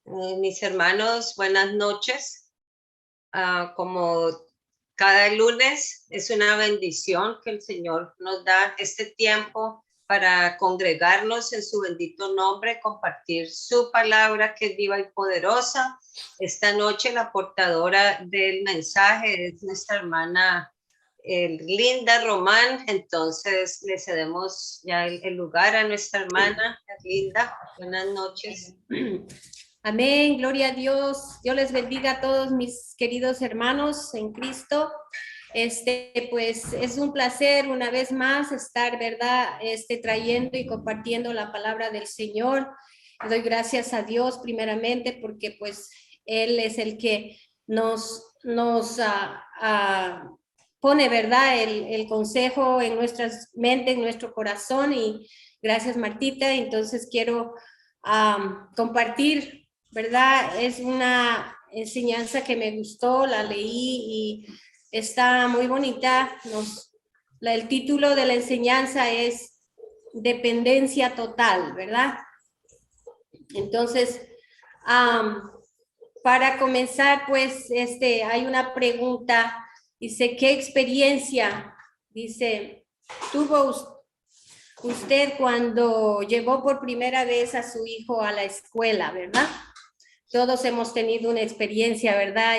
Mis hermanos, buenas noches. Como cada lunes es una bendición que el Señor nos da este tiempo para congregarnos en su bendito nombre, compartir su palabra que es viva y poderosa. Esta noche la portadora del mensaje es nuestra hermana Linda Román. Entonces le cedemos ya el lugar a nuestra hermana Linda. Buenas noches. Amén, gloria a Dios. Dios les bendiga a todos mis queridos hermanos en Cristo. Pues es un placer una vez más estar, ¿verdad? Trayendo y compartiendo la palabra del Señor. Doy gracias a Dios primeramente porque pues Él es el que nos pone, ¿verdad? El consejo en nuestras mentes, en nuestro corazón. Y gracias, Martita. Entonces quiero compartir, ¿verdad? Es una enseñanza que me gustó, la leí y está muy bonita. El título de la enseñanza es Dependencia Total, ¿verdad? Entonces, para comenzar, pues, hay una pregunta. Dice, ¿qué experiencia, dice, tuvo usted cuando llevó por primera vez a su hijo a la escuela, ¿verdad? Todos hemos tenido una experiencia, ¿verdad?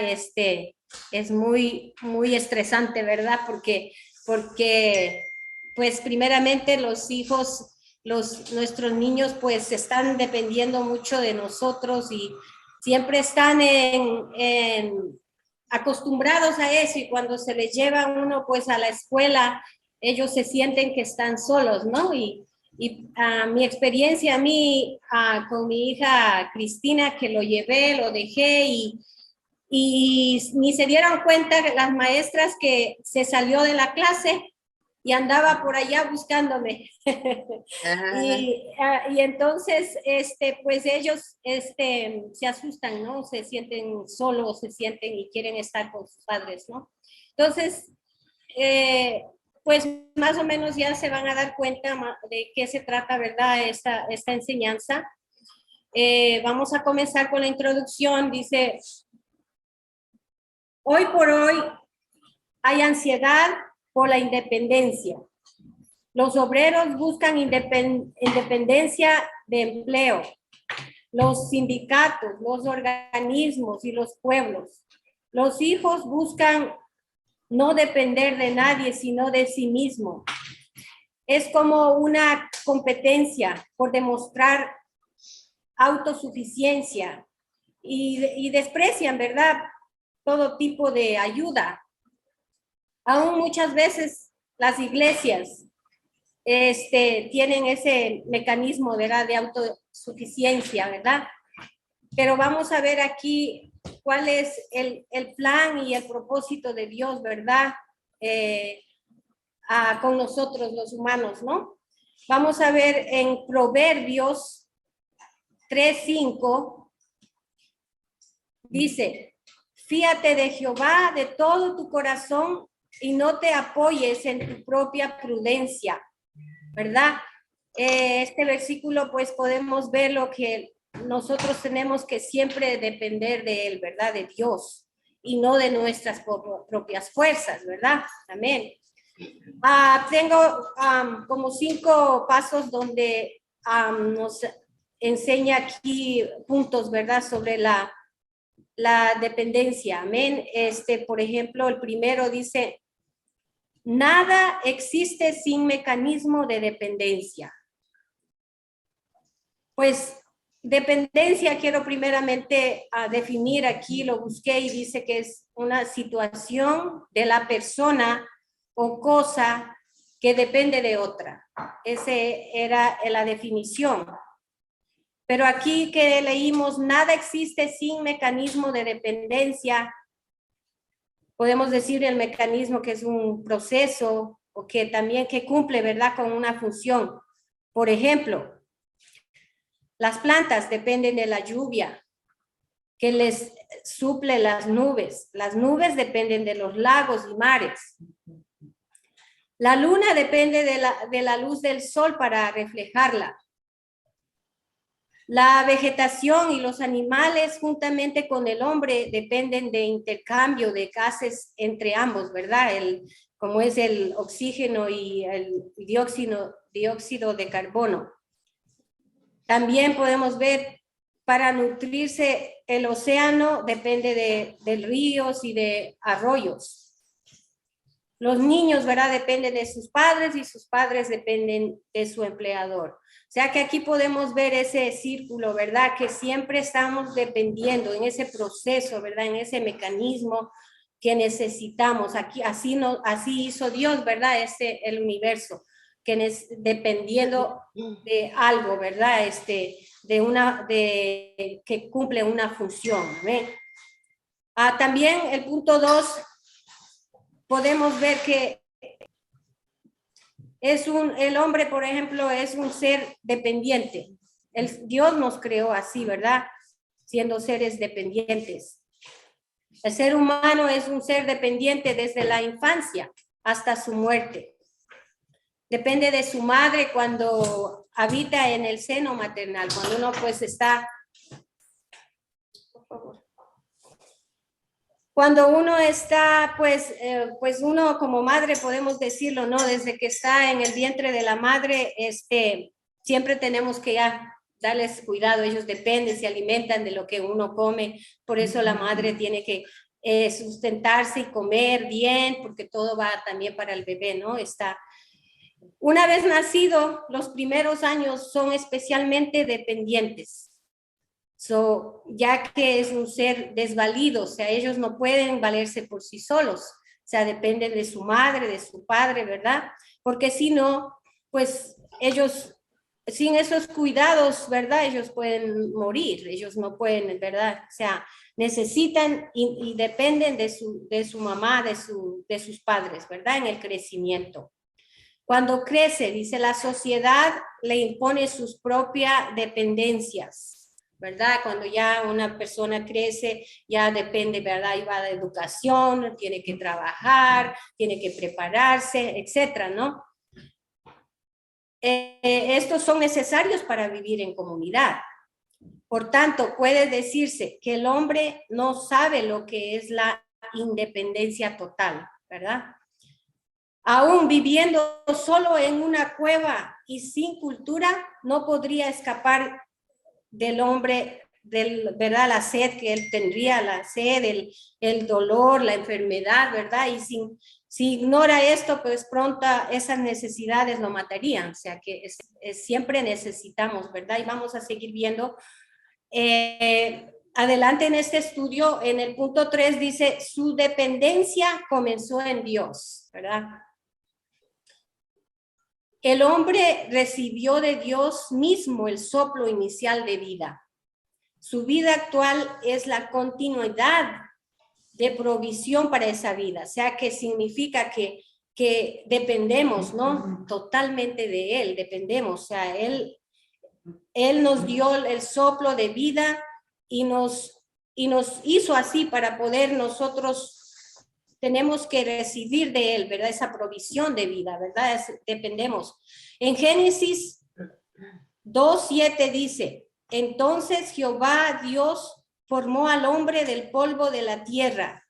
Es muy, muy estresante, ¿verdad? Porque, pues, primeramente los hijos, nuestros niños, pues, están dependiendo mucho de nosotros y siempre están acostumbrados a eso, y cuando se les lleva uno, pues, a la escuela, ellos se sienten que están solos, ¿no? Y mi experiencia con mi hija Cristina, que lo llevé, lo dejé y ni se dieron cuenta las maestras que se salió de la clase y andaba por allá buscándome. y entonces, pues ellos se asustan, ¿no? Se sienten solos, se sienten y quieren estar con sus padres, ¿no? Entonces, pues más o menos ya se van a dar cuenta de qué se trata, ¿verdad? Esta enseñanza. Vamos a comenzar con la introducción. Dice, hoy por hoy hay ansiedad por la independencia. Los obreros buscan independencia de empleo. Los sindicatos, los organismos y los pueblos. Los hijos buscan no depender de nadie, sino de sí mismo. Es como una competencia por demostrar autosuficiencia y desprecian, ¿verdad?, todo tipo de ayuda. Aún muchas veces las iglesias tienen ese mecanismo, ¿verdad?, de autosuficiencia, ¿verdad? Pero vamos a ver aquí cuál es el plan y el propósito de Dios, ¿verdad? Con nosotros los humanos, ¿no? Vamos a ver en Proverbios 3:5, dice, fíate de Jehová de todo tu corazón y no te apoyes en tu propia prudencia, ¿verdad? Este versículo, pues podemos ver lo que nosotros tenemos que siempre depender de él, ¿verdad? De Dios y no de nuestras propias fuerzas, ¿verdad? Amén. Tengo como 5 pasos donde nos enseña aquí puntos, ¿verdad?, sobre la dependencia. Amén. Por ejemplo, el primero dice, nada existe sin mecanismo de dependencia. Pues dependencia quiero primeramente definir aquí, lo busqué y dice que es una situación de la persona o cosa que depende de otra. Esa era la definición. Pero aquí que leímos, nada existe sin mecanismo de dependencia. Podemos decir el mecanismo que es un proceso o que también que cumple, ¿verdad?, con una función. Por ejemplo, las plantas dependen de la lluvia que les suple las nubes. Las nubes dependen de los lagos y mares. La luna depende de la luz del sol para reflejarla. La vegetación y los animales juntamente con el hombre dependen de intercambio de gases entre ambos, ¿verdad? Como es el oxígeno y el dióxido de carbono. También podemos ver, para nutrirse el océano depende de ríos y de arroyos. Los niños, ¿verdad? Dependen de sus padres y sus padres dependen de su empleador. O sea que aquí podemos ver ese círculo, ¿verdad? Que siempre estamos dependiendo en ese proceso, ¿verdad? En ese mecanismo que necesitamos. Aquí, así hizo Dios, ¿verdad? El universo, dependiendo de algo, ¿verdad? Que cumple una función, ¿ven? También el punto 2, podemos ver que el hombre, por ejemplo, es un ser dependiente. Dios nos creó así, ¿verdad? Siendo seres dependientes. El ser humano es un ser dependiente desde la infancia hasta su muerte. Depende de su madre cuando habita en el seno maternal, cuando uno pues está... Por favor. Cuando uno está, pues uno como madre, podemos decirlo, ¿no? Desde que está en el vientre de la madre, siempre tenemos que ya darles cuidado. Ellos dependen, se alimentan de lo que uno come. Por eso la madre tiene que sustentarse y comer bien, porque todo va también para el bebé, ¿no? Una vez nacido, los primeros años son especialmente dependientes. Ya que es un ser desvalido, o sea, ellos no pueden valerse por sí solos, o sea, dependen de su madre, de su padre, ¿verdad? Porque si no, pues ellos, sin esos cuidados, ¿verdad? Ellos pueden morir, ellos no pueden, ¿verdad? O sea, necesitan y dependen de su mamá, de sus padres, ¿verdad? En el crecimiento. Cuando crece, dice, la sociedad le impone sus propias dependencias, ¿verdad? Cuando ya una persona crece, ya depende, ¿verdad? Y va de educación, tiene que trabajar, tiene que prepararse, etcétera, ¿no? Estos son necesarios para vivir en comunidad. Por tanto, puede decirse que el hombre no sabe lo que es la independencia total, ¿verdad? Aún viviendo solo en una cueva y sin cultura, no podría escapar del hombre, ¿verdad? La sed que él tendría, la sed, el dolor, la enfermedad, ¿verdad? Y si ignora esto, pues pronto esas necesidades lo matarían. O sea que siempre necesitamos, ¿verdad? Y vamos a seguir viendo. Adelante en este estudio, en el punto 3 dice, su dependencia comenzó en Dios, ¿verdad? El hombre recibió de Dios mismo el soplo inicial de vida. Su vida actual es la continuidad de provisión para esa vida, o sea, que significa que dependemos, ¿no? Totalmente de Él, dependemos, o sea, Él nos dio el soplo de vida y nos hizo así para poder nosotros, tenemos que recibir de Él, ¿verdad? Esa provisión de vida, ¿verdad? Dependemos. En Génesis 2:7 dice, entonces Jehová Dios formó al hombre del polvo de la tierra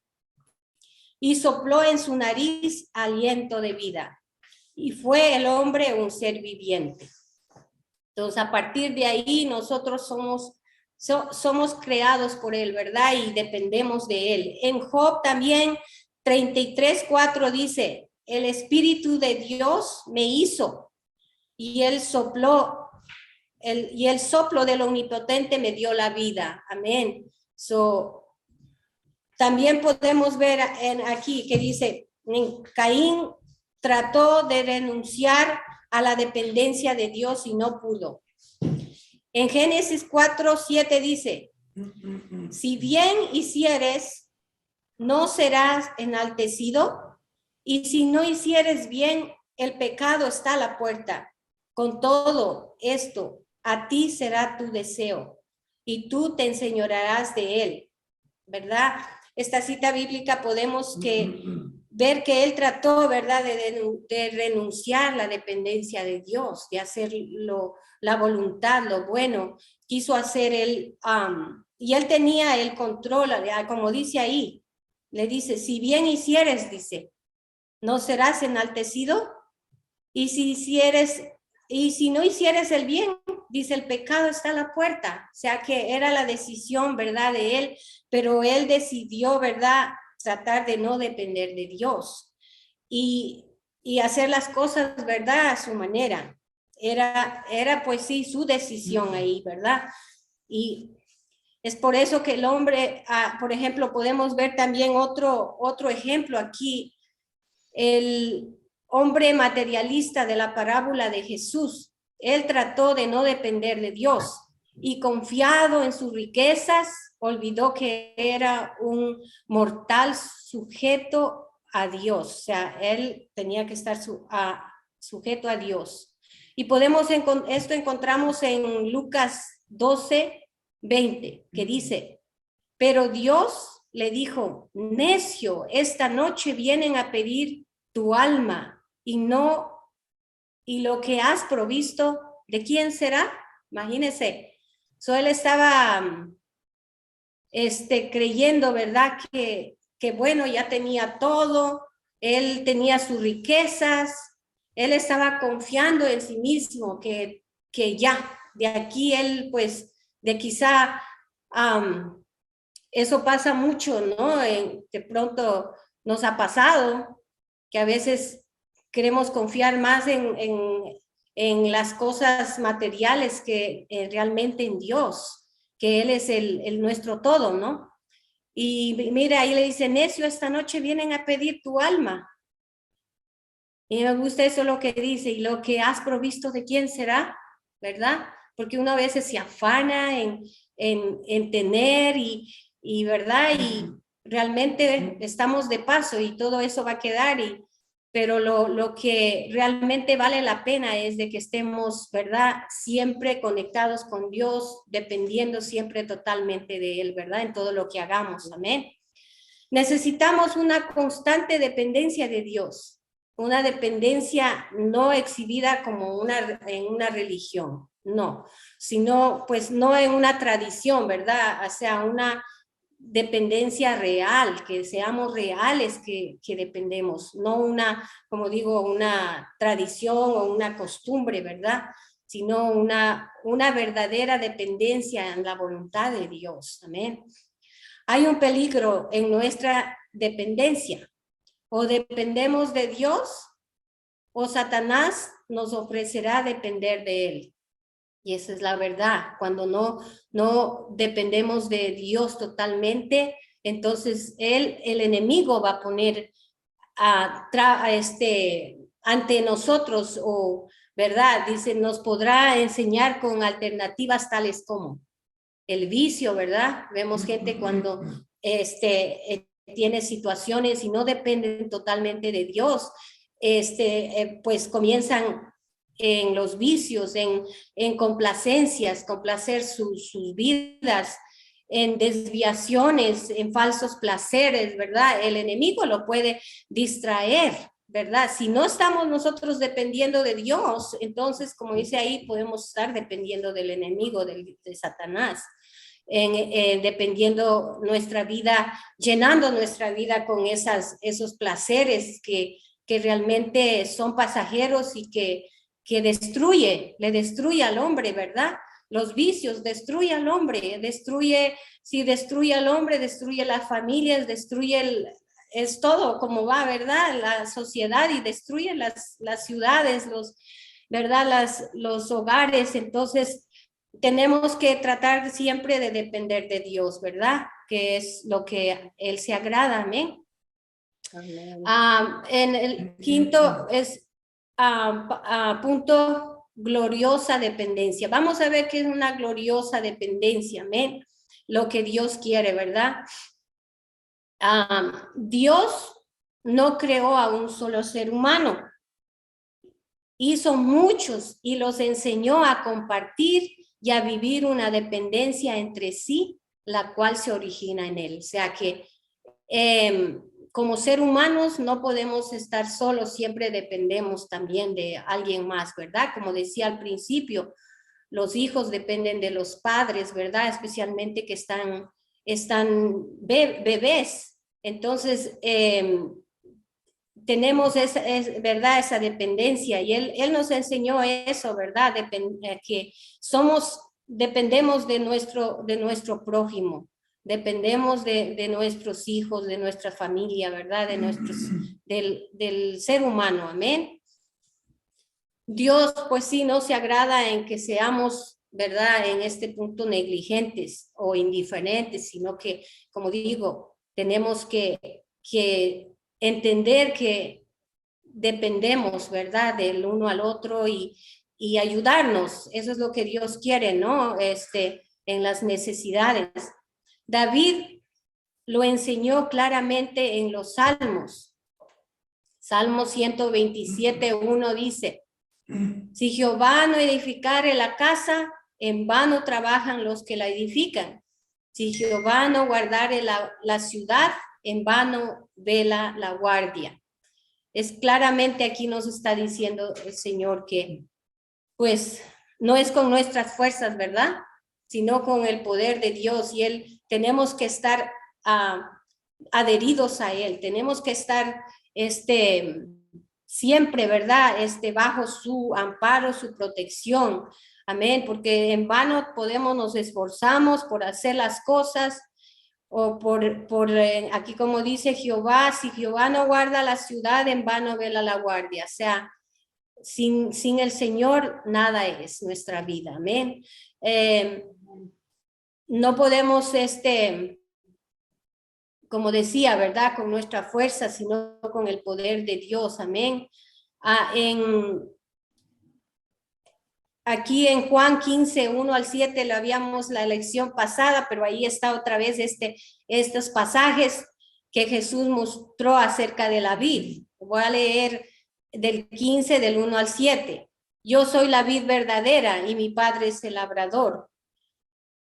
y sopló en su nariz aliento de vida. Y fue el hombre un ser viviente. Entonces, a partir de ahí, nosotros somos creados por Él, ¿verdad? Y dependemos de Él. En Job también 33:4 dice, el Espíritu de Dios me hizo y Él sopló, y el soplo del Omnipotente me dio la vida. Amén. También podemos ver aquí que dice, Caín trató de renunciar a la dependencia de Dios y no pudo. En Génesis 4:7 dice, si bien hicieres, no serás enaltecido, y si no hicieres bien, el pecado está a la puerta. Con todo esto, a ti será tu deseo, y tú te enseñorearás de él, ¿verdad? Esta cita bíblica podemos que ver que él trató, ¿verdad?, de renunciar la dependencia de Dios, de hacer la voluntad, lo bueno. Quiso hacer él, y él tenía el control, como dice ahí, le dice, si bien hicieres, dice, no serás enaltecido, y si no hicieres el bien, dice, el pecado está a la puerta. O sea que era la decisión, ¿verdad?, de él, pero él decidió, ¿verdad?, tratar de no depender de Dios y hacer las cosas, ¿verdad?, a su manera. Era pues sí, su decisión ahí, ¿verdad? Y es por eso que el hombre, por ejemplo, podemos ver también otro ejemplo aquí, el hombre materialista de la parábola de Jesús. Él trató de no depender de Dios y confiado en sus riquezas, olvidó que era un mortal sujeto a Dios. O sea, él tenía que estar sujeto a Dios. Y esto encontramos en Lucas 12:20, que dice, pero Dios le dijo, necio, esta noche vienen a pedir tu alma y lo que has provisto, ¿de quién será? Imagínense. Él estaba creyendo, ¿verdad? Que bueno, ya tenía todo, él tenía sus riquezas, él estaba confiando en sí mismo, que ya, de aquí él, pues, de quizá, eso pasa mucho, ¿no? De pronto nos ha pasado que a veces queremos confiar más en las cosas materiales que realmente en Dios, que Él es el nuestro todo, ¿no? Y mira, ahí le dice, necio, esta noche vienen a pedir tu alma. Y me gusta eso lo que dice, y lo que has provisto, ¿de quién será? ¿Verdad? Porque uno a veces se afana en tener y ¿verdad? Y realmente estamos de paso y todo eso va a quedar, pero lo que realmente vale la pena es de que estemos, ¿verdad?, siempre conectados con Dios, dependiendo siempre totalmente de Él, ¿verdad?, en todo lo que hagamos, amén. Necesitamos una constante dependencia de Dios, una dependencia no exhibida como en una religión, no, sino pues no en una tradición, ¿verdad?, o sea, una dependencia real, que seamos reales que dependemos, no una, como digo, una tradición o una costumbre, ¿verdad?, sino una verdadera dependencia en la voluntad de Dios, amén. Hay un peligro en nuestra dependencia, o dependemos de Dios o Satanás nos ofrecerá depender de él. Y esa es la verdad. Cuando no dependemos de Dios totalmente, entonces el enemigo va a poner ante nosotros, o verdad, dice, nos podrá enseñar con alternativas tales como el vicio, ¿verdad? Vemos gente cuando tiene situaciones y no dependen totalmente de Dios, pues comienzan en los vicios, en complacencias, complacer sus vidas, en desviaciones, en falsos placeres, ¿verdad? El enemigo lo puede distraer, ¿verdad? Si no estamos nosotros dependiendo de Dios, entonces, como dice ahí, podemos estar dependiendo del enemigo, de Satanás, dependiendo nuestra vida, llenando nuestra vida con esos placeres que realmente son pasajeros y que le destruye al hombre, ¿verdad? Los vicios destruye al hombre, si destruye al hombre, destruye las familias, es todo como va, ¿verdad? La sociedad, y destruye las ciudades, ¿verdad? Los hogares. Entonces, tenemos que tratar siempre de depender de Dios, ¿verdad? Que es lo que Él se agrada, amén. Amén. En el quinto es punto, gloriosa dependencia. Vamos a ver qué es una gloriosa dependencia, amén. Lo que Dios quiere, ¿verdad? Dios no creó a un solo ser humano. Hizo muchos y los enseñó a compartir y a vivir una dependencia entre sí, la cual se origina en él. O sea que como ser humanos no podemos estar solos, siempre dependemos también de alguien más, ¿verdad? Como decía al principio, los hijos dependen de los padres, ¿verdad? Especialmente que están bebés. Entonces, tenemos ¿verdad? Esa dependencia, y él nos enseñó eso, ¿verdad? Que dependemos de nuestro prójimo, dependemos de nuestros hijos, de nuestra familia, ¿verdad? Del ser humano, amén. Dios, pues sí, no se agrada en que seamos, ¿verdad? En este punto negligentes o indiferentes, sino que, como digo, tenemos que entender que dependemos, ¿verdad? Del uno al otro y ayudarnos. Eso es lo que Dios quiere, ¿no? En las necesidades. David lo enseñó claramente en los Salmos. Salmo 127:1 dice: si Jehová no edificare la casa, en vano trabajan los que la edifican. Si Jehová no guardare la ciudad, en vano vela la guardia. Es claramente aquí nos está diciendo el Señor que, pues, no es con nuestras fuerzas, ¿verdad? Sino con el poder de Dios, y tenemos que estar adheridos a Él, tenemos que estar siempre, ¿verdad? Bajo su amparo, su protección. Amén, porque en vano nos esforzamos por hacer las cosas, o aquí como dice Jehová, si Jehová no guarda la ciudad, en vano vela la guardia. O sea, sin el Señor nada es nuestra vida, amén. No podemos, como decía, ¿verdad? Con nuestra fuerza, sino con el poder de Dios, amén. Aquí en Juan 15:1-7 lo habíamos la lección pasada, pero ahí está otra vez estos pasajes que Jesús mostró acerca de la vid. Voy a leer del 15, del 1-7. Yo soy la vid verdadera y mi Padre es el labrador.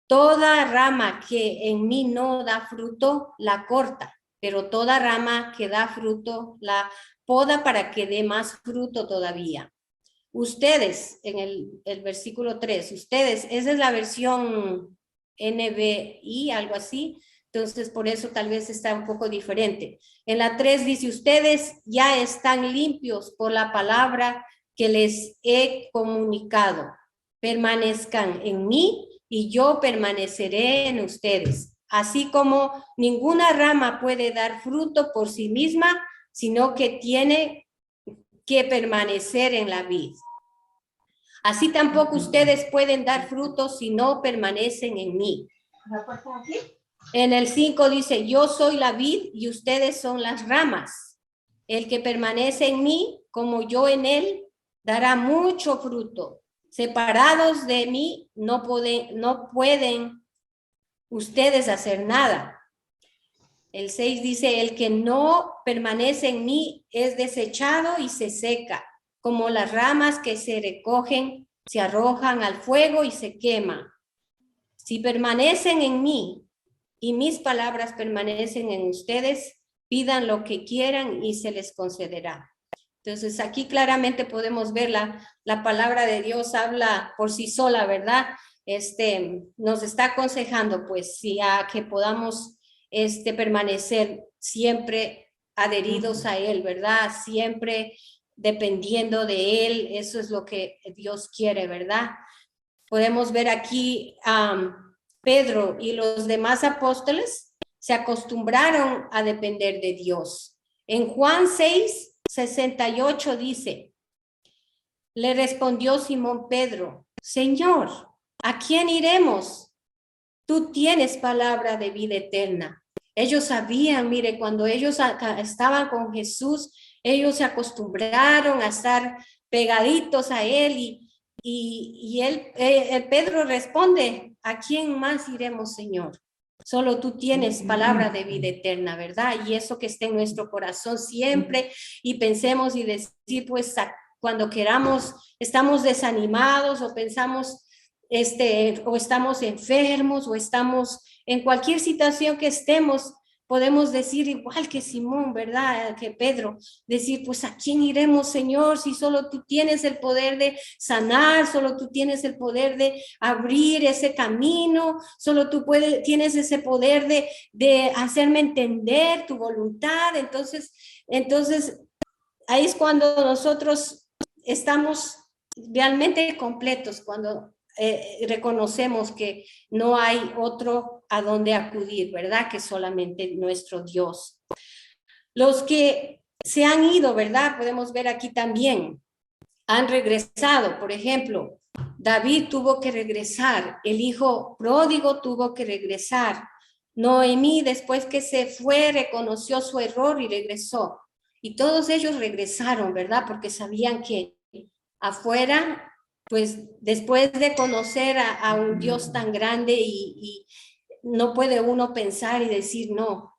Toda rama que en mí no da fruto, la corta, pero toda rama que da fruto, la poda para que dé más fruto todavía. Ustedes, en el versículo 3, ustedes, esa es la versión NBI, algo así, entonces por eso tal vez está un poco diferente. En la 3 dice, ustedes ya están limpios por la palabra que les he comunicado. Permanezcan en mí y yo permaneceré en ustedes. Así como ninguna rama puede dar fruto por sí misma, sino que tiene que permanecer en la vid. Así tampoco ustedes pueden dar frutos si no permanecen en mí. En el 5 dice, yo soy la vid y ustedes son las ramas. El que permanece en mí, como yo en él, dará mucho fruto. Separados de mí, no pueden ustedes hacer nada. El 6 dice, el que no permanece en mí es desechado y se seca, como las ramas que se recogen, se arrojan al fuego y se queman. Si permanecen en mí y mis palabras permanecen en ustedes, pidan lo que quieran y se les concederá. Entonces aquí claramente podemos ver la palabra de Dios habla por sí sola, ¿verdad? Nos está aconsejando pues a que podamos permanecer siempre adheridos a Él, ¿verdad? Siempre dependiendo de Él, eso es lo que Dios quiere, ¿verdad? Podemos ver aquí Pedro y los demás apóstoles se acostumbraron a depender de Dios. En Juan 6:68 dice, le respondió Simón Pedro, Señor, ¿a quién iremos? Tú tienes palabra de vida eterna. Ellos sabían, mire, cuando ellos estaban con Jesús, ellos se acostumbraron a estar pegaditos a Él y Pedro responde, ¿a quién más iremos, Señor? Solo tú tienes palabra de vida eterna, ¿verdad? Y eso que esté en nuestro corazón siempre y pensemos y decir, pues, cuando queramos, estamos desanimados o pensamos, o estamos enfermos o estamos en cualquier situación que estemos, podemos decir igual que Simón, ¿verdad? Que Pedro, decir, pues ¿a quién iremos, Señor? Si solo tú tienes el poder de sanar, solo tú tienes el poder de abrir ese camino, solo tú tienes ese poder de hacerme entender tu voluntad. Entonces, ahí es cuando nosotros estamos realmente completos, cuando reconocemos que no hay otro a donde acudir, ¿verdad? Que solamente nuestro Dios. Los que se han ido, ¿verdad? Podemos ver aquí también, han regresado. Por ejemplo, David tuvo que regresar, el hijo pródigo tuvo que regresar. Noemí, después que se fue, reconoció su error y regresó. Y todos ellos regresaron, ¿verdad? Porque sabían que afuera, pues después de conocer a un Dios tan grande y no puede uno pensar y decir, no,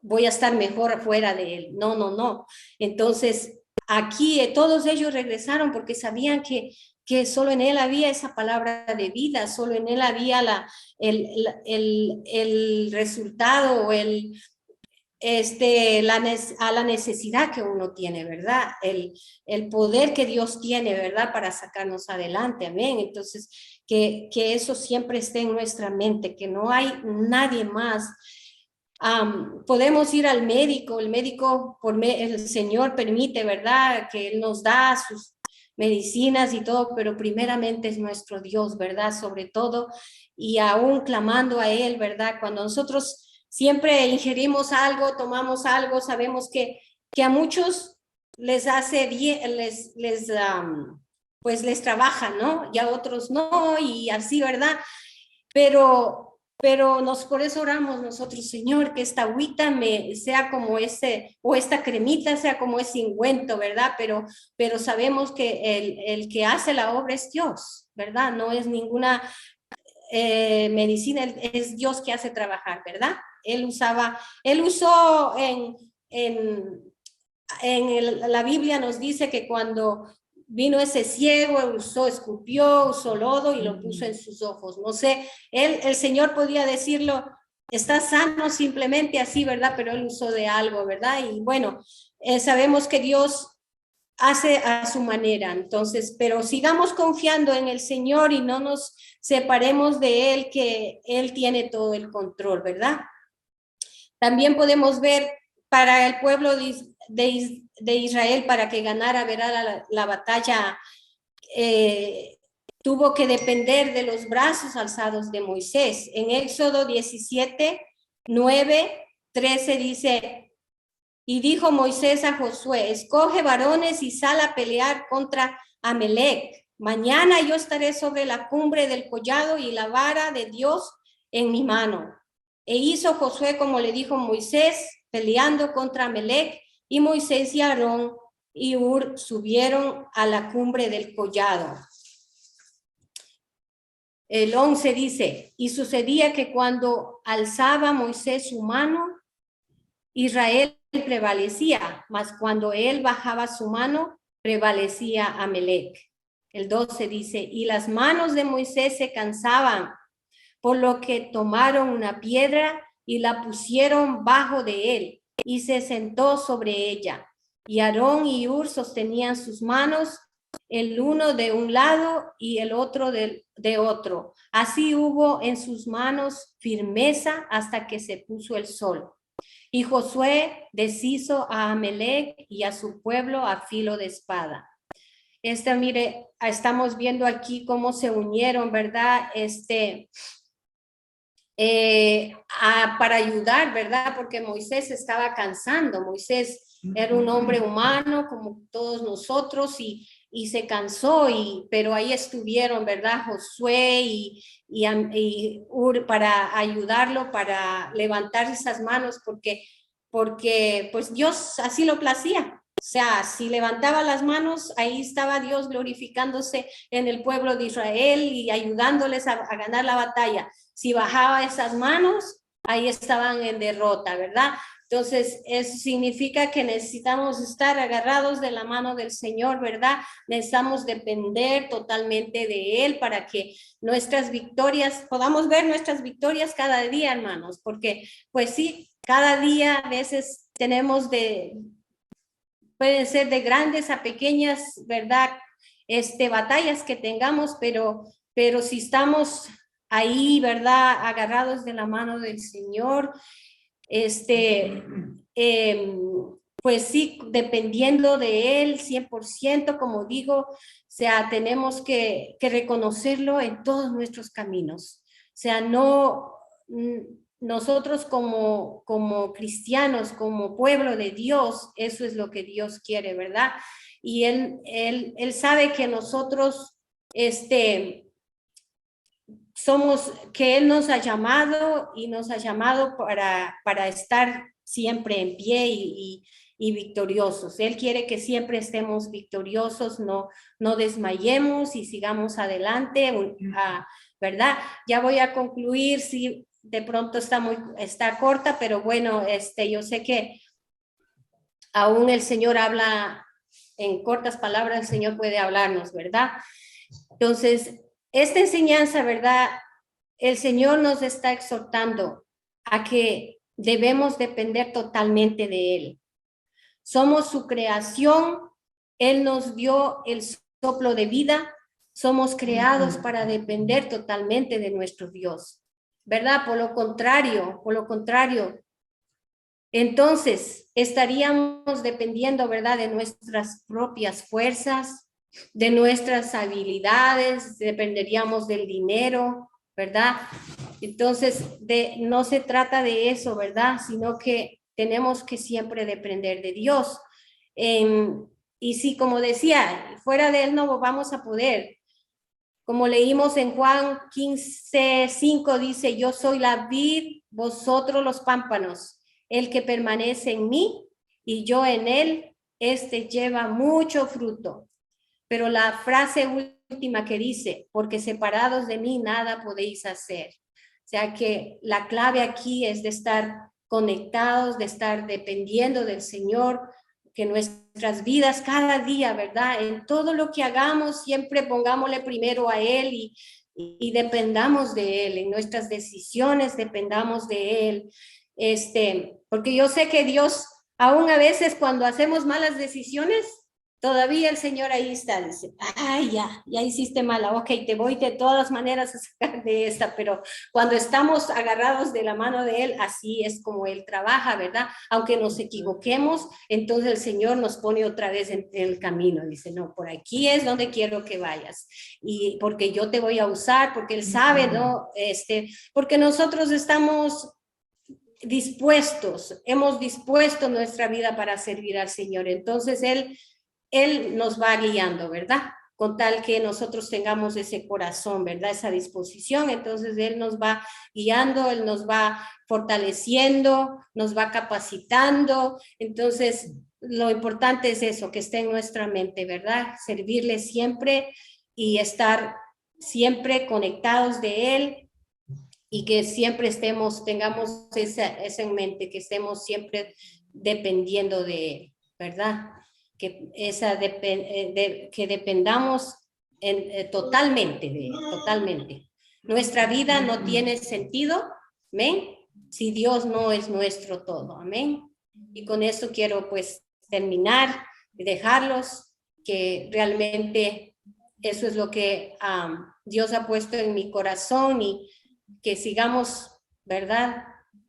voy a estar mejor afuera de él. No, no, no. Entonces, aquí todos ellos regresaron porque sabían que solo en él había esa palabra de vida, solo en él había el resultado o a la necesidad que uno tiene, ¿verdad? El poder que Dios tiene, ¿verdad? Para sacarnos adelante, amén. Entonces, que eso siempre esté en nuestra mente, que no hay nadie más. Podemos ir al médico, el médico, el Señor permite, ¿verdad? Que Él nos da sus medicinas y todo, pero primeramente es nuestro Dios, ¿verdad? Sobre todo, y aún clamando a Él, ¿verdad? Cuando nosotros siempre ingerimos algo, tomamos algo, sabemos que a muchos les hace bien, pues les trabaja, ¿no? Y a otros no, y así, ¿verdad? Pero por eso oramos nosotros, Señor, que esta agüita sea como o esta cremita sea como ese ungüento, ¿verdad? Pero sabemos que el que hace la obra es Dios, ¿verdad? No es ninguna medicina, es Dios que hace trabajar, ¿verdad? Él usó la Biblia nos dice que cuando vino ese ciego, escupió, usó lodo y lo puso en sus ojos. No sé, el Señor podía decirlo, está sano simplemente así, ¿verdad? Pero él usó de algo, ¿verdad? Y bueno, sabemos que Dios hace a su manera, entonces, pero sigamos confiando en el Señor y no nos separemos de Él, que Él tiene todo el control, ¿verdad? También podemos ver para el pueblo de Israel, para que ganara, ¿verdad? La batalla, tuvo que depender de los brazos alzados de Moisés. En Éxodo 17, 9, 13 dice, y dijo Moisés a Josué, escoge varones y sal a pelear contra Amalec. Mañana yo estaré sobre la cumbre del collado y la vara de Dios en mi mano. E hizo Josué como le dijo Moisés, peleando contra Amalec, y Moisés y Aarón y Hur subieron a la cumbre del collado. El 11 dice, y sucedía que cuando alzaba Moisés su mano, Israel prevalecía, mas cuando él bajaba su mano, prevalecía Amalec. El 12 dice, y las manos de Moisés se cansaban, por lo que tomaron una piedra y la pusieron bajo de él, y se sentó sobre ella. Y Aarón y Hur sostenían sus manos, el uno de un lado y el otro de otro. Así hubo en sus manos firmeza hasta que se puso el sol. Y Josué deshizo a Amalec y a su pueblo a filo de espada. Mire, estamos viendo aquí cómo se unieron, ¿verdad? Para ayudar, ¿verdad? Porque Moisés estaba cansando. Moisés era un hombre humano como todos nosotros y se cansó, pero ahí estuvieron, ¿verdad? Josué y Hur para ayudarlo, para levantar esas manos, porque pues Dios así lo placía. O sea, si levantaba las manos, ahí estaba Dios glorificándose en el pueblo de Israel y ayudándoles a ganar la batalla. Si bajaba esas manos, ahí estaban en derrota, ¿verdad? Entonces, eso significa que necesitamos estar agarrados de la mano del Señor, ¿verdad? Necesitamos depender totalmente de Él para que nuestras victorias, podamos ver nuestras victorias cada día, hermanos, porque pues sí, cada día a veces tenemos pueden ser de grandes a pequeñas, ¿verdad? Batallas que tengamos, pero si estamos ahí, ¿verdad? Agarrados de la mano del Señor, pues sí, dependiendo de Él 100%, como digo, o sea, tenemos que reconocerlo en todos nuestros caminos. O sea, no, nosotros como cristianos, como pueblo de Dios, eso es lo que Dios quiere, ¿verdad? Y Él sabe que nosotros, somos, que Él nos ha llamado y nos ha llamado para estar siempre en pie y victoriosos. Él quiere que siempre estemos victoriosos, no desmayemos y sigamos adelante, ¿verdad? Ya voy a concluir, si de pronto está corta, pero bueno, yo sé que aún el Señor habla en cortas palabras, el Señor puede hablarnos, ¿verdad? Entonces, esta enseñanza, ¿verdad? El Señor nos está exhortando a que debemos depender totalmente de Él. Somos su creación, Él nos dio el soplo de vida, somos creados para depender totalmente de nuestro Dios, ¿verdad? Por lo contrario, entonces estaríamos dependiendo, ¿verdad? De nuestras propias fuerzas, de nuestras habilidades, dependeríamos del dinero, ¿verdad? Entonces, no se trata de eso, ¿verdad? Sino que tenemos que siempre depender de Dios. Y sí, como decía, fuera de Él no vamos a poder. Como leímos en Juan 15:5, dice, yo soy la vid, vosotros los pámpanos. El que permanece en mí y yo en él, lleva mucho fruto. Pero la frase última que dice, porque separados de mí nada podéis hacer. O sea que la clave aquí es de estar conectados, de estar dependiendo del Señor, que nuestras vidas cada día, ¿verdad? En todo lo que hagamos, siempre pongámosle primero a Él y dependamos de Él. En nuestras decisiones dependamos de Él. Porque yo sé que Dios, aún a veces cuando hacemos malas decisiones, todavía el Señor ahí está, dice, ay, ya hiciste mala, ok, te voy de todas maneras a sacar de esta, pero cuando estamos agarrados de la mano de Él, así es como Él trabaja, ¿verdad? Aunque nos equivoquemos, entonces el Señor nos pone otra vez en el camino, dice, no, por aquí es donde quiero que vayas, y porque yo te voy a usar, porque Él sabe, ¿no? Porque nosotros estamos dispuestos, hemos dispuesto nuestra vida para servir al Señor, entonces Él nos va guiando, ¿verdad? Con tal que nosotros tengamos ese corazón, ¿verdad? Esa disposición, entonces Él nos va guiando, Él nos va fortaleciendo, nos va capacitando, entonces lo importante es eso, que esté en nuestra mente, ¿verdad? Servirle siempre y estar siempre conectados de Él y que siempre tengamos esa en mente, que estemos siempre dependiendo de Él, ¿verdad? Que dependamos totalmente de Él, totalmente. Nuestra vida no tiene sentido, amén, si Dios no es nuestro todo, amén. Y con eso quiero pues terminar y dejarlos, que realmente eso es lo que Dios ha puesto en mi corazón y que sigamos, ¿verdad?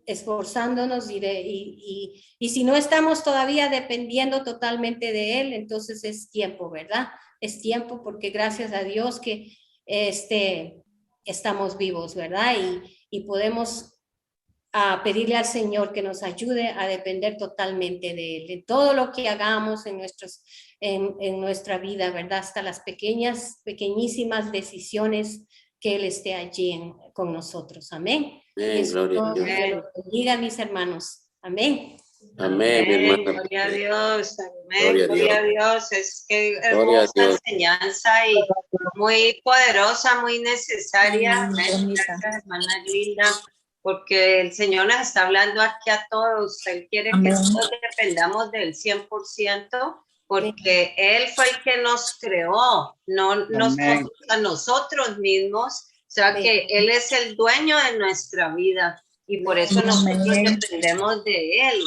Esforzándonos y si no estamos todavía dependiendo totalmente de Él, entonces es tiempo, ¿verdad? Es tiempo porque gracias a Dios que estamos vivos, ¿verdad? Y podemos pedirle al Señor que nos ayude a depender totalmente de Él, de todo lo que hagamos en nuestra vida, ¿verdad? Hasta las pequeñísimas decisiones, que Él esté allí con nosotros. Amén. Amén, gloria a Dios. Que lo bendiga, mis hermanos. Amén. Amén, mi hermana. Gloria a Dios, Gloria amén, a gloria a Dios. Dios. Es que Gloria a hermosa Dios. enseñanza y muy poderosa, muy necesaria. Amén. Gracias, hermana Linda, porque el Señor nos está hablando aquí a todos. Él quiere que todos dependamos del 100%, porque Él fue el que nos creó, no nosotros a nosotros mismos. O sea que Él es el dueño de nuestra vida y por eso nosotros dependemos de Él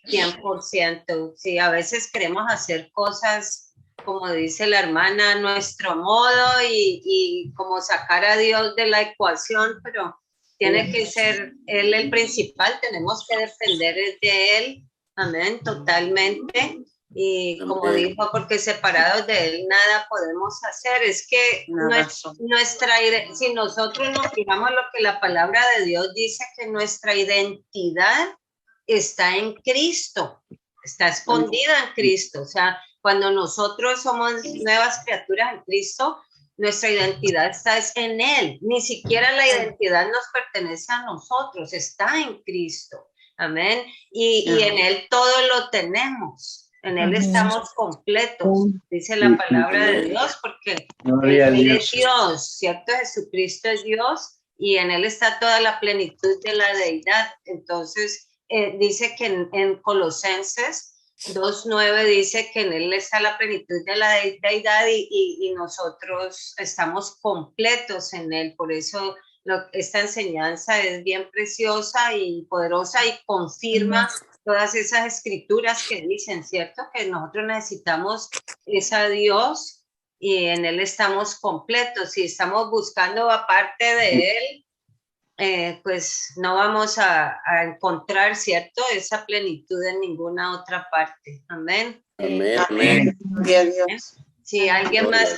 100%. Sí, a veces queremos hacer cosas, como dice la hermana, a nuestro modo y como sacar a Dios de la ecuación, pero tiene que ser Él el principal, tenemos que depender de Él, amén, totalmente. Y como dijo, porque separados de Él nada podemos hacer. Es que si nosotros nos fijamos lo que la palabra de Dios dice, que nuestra identidad está en Cristo, está escondida en Cristo. O sea, cuando nosotros somos nuevas criaturas en Cristo, nuestra identidad está en Él. Ni siquiera la identidad nos pertenece a nosotros, está en Cristo. Amén. Y en Él todo lo tenemos. En Él estamos completos, dice la palabra de Dios, porque Él es Dios, ¿cierto? Jesucristo es Dios y en Él está toda la plenitud de la deidad. Entonces, dice que en Colosenses 2:9 dice que en Él está la plenitud de la deidad y nosotros estamos completos en Él. Por eso esta enseñanza es bien preciosa y poderosa y confirma todas esas escrituras que dicen, ¿cierto? Que nosotros necesitamos a Dios y en Él estamos completos. Si estamos buscando aparte de Él, pues no vamos a encontrar, ¿cierto? Esa plenitud en ninguna otra parte. Amén. Amén. Amén. Si alguien más